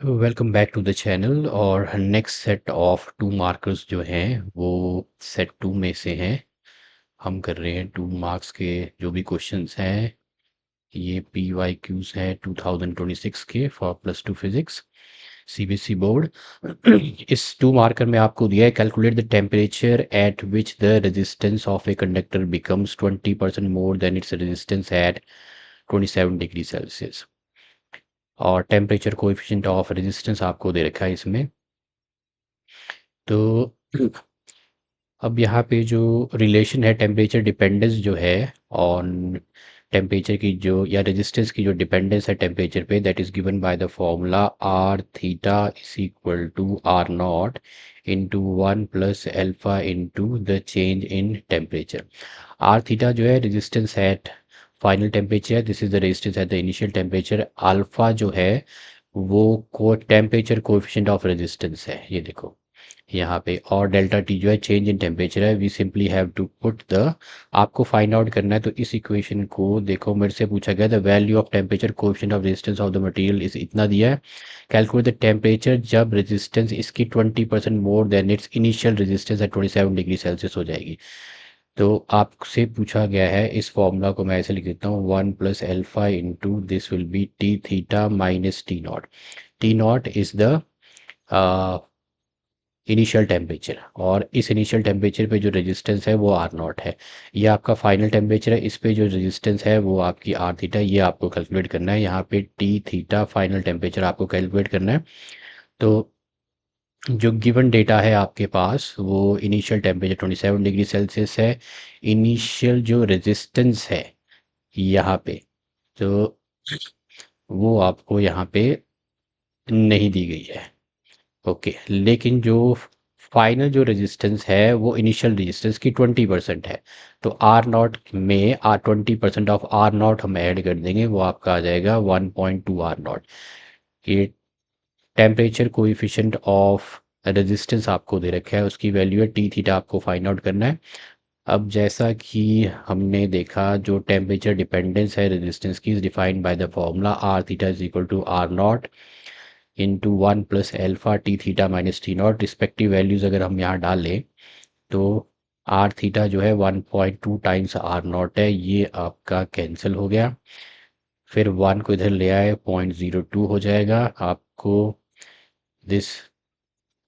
Welcome back to the channel. और next set of 2 markers जो हैं वो सेट 2 में से हैं। हम कर रहे हैं 2 मार्क्स के जो भी क्वेश्चंस हैं। ये PYQs हैं 2026 के फॉर +2 फिजिक्स CBSE बोर्ड। इस 2 मार्कर में आपको दिया है calculate the temperature at which the resistance of a conductor becomes 20% more than its resistance at 27 degree Celsius. और टेम्परेचर कोएफिशिएंट ऑफ रेजिस्टेंस आपको दे रखा है इसमें। तो अब यहाँ पे जो रिलेशन है टेम्परेचर डिपेंडेंस जो है ऑन टेम्परेचर की जो या रेजिस्टेंस की जो डिपेंडेंस है टेम्परेचर पे, that is given by the formula R theta is equal to R naught into 1 + alpha into the change in temperature. R theta जो है resistance at final temperature, this is the resistance at the initial temperature. Alpha जो है वो को temperature coefficient of resistance है, ये देखो यहाँ पे। और डेल्टा टी जो है चेंज इन टेम्परेचर है। We simply have to put the, आपको फाइंड आउट करना है। तो इस इक्वेशन को देखो, मेरे से पूछा गया the value of temperature coefficient of resistance of the material इस इतना दिया है। कैलकुलेट द टेम्परेचर जब रेजिस्टेंस इसकी 20% more than it's initial resistance at 27 degree Celsius हो जाएगी। तो आपसे पूछा गया है, इस फॉर्मूला को मैं ऐसे लिख देता हूँ 1 + alpha into this will be T theta minus T not. T not is the initial temperature, और इस इनिशियल टेम्परेचर पे जो रेजिस्टेंस है वो आर नॉट है। ये आपका फाइनल टेम्परेचर है, इस पे जो रेजिस्टेंस है वो आपकी आर थीटा, ये आपको कैलकुलेट करना है। यहाँ पे टी थीटा फाइनल टेम्परेचर आपको कैलकुलेट करना है। तो जो गिवन डेटा है आपके पास वो इनिशियल टेम्परेचर 27 डिग्री सेल्सियस है। इनिशियल जो रेजिस्टेंस है यहाँ पे, तो वो आपको यहाँ पे नहीं दी गई है। ओके, लेकिन जो फाइनल जो रेजिस्टेंस है वो इनिशियल रेजिस्टेंस की 20% है। तो आर नॉट में 20% ऑफ आर नॉट हम ऐड कर देंगे, वो आपका आ जाएगा 1.2 आर नॉट। ये टेम्परेचर कोएफिशिएंट ऑफ रेजिस्टेंस आपको दे रखा है, उसकी वैल्यू है टी थीटा, आपको फाइंड आउट करना है। अब जैसा कि हमने देखा, जो टेम्परेचर डिपेंडेंस है रेजिस्टेंस की is defined by the formula R theta is equal to R naught into 1 + alpha T theta minus T naught. Respective values अगर हम यहाँ डाल लें तो आर थीटा जो है 1.2 टाइम्स आर नॉट है, ये आपका कैंसिल हो गया। फिर 1 को इधर ले आए 0.02 हो जाएगा आपको दिस।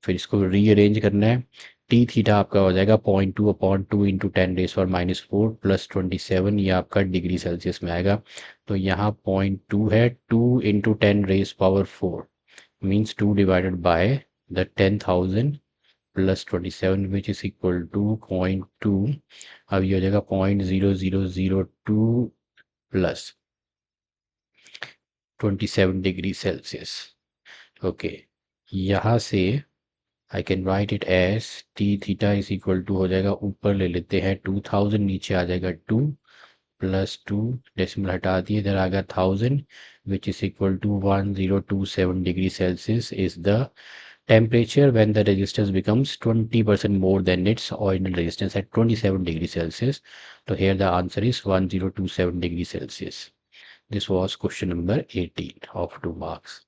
फिर इसको रीअरेंज करना है। टी थीटा आपका हो जाएगा 0.2/2 इंटू 10⁻⁴ प्लस 27, ये आपका डिग्री सेल्सियस में आएगा। तो यहाँ 0.2 है, 2 into 10⁻⁴ means 2 divided by the 10,000 plus 27 which is equal to 0.2। अब ये हो जाएगा 0.0002 प्लस 27 डिग्री सेल्सियस। ओके, यहाँ से I can write it as T theta is equal to हो जाएगा, ऊपर ले लेते हैं 2000, नीचे आ जाएगा 2 प्लस 2, डेसिमल हटा दिए, इधर आ गया 1000 which is equal to 1027 degree Celsius is the temperature when the resistance becomes 20% more than its original resistance at 27 degree Celsius. So here the answer is 1027 degree Celsius. This was question number 18 of 2 marks.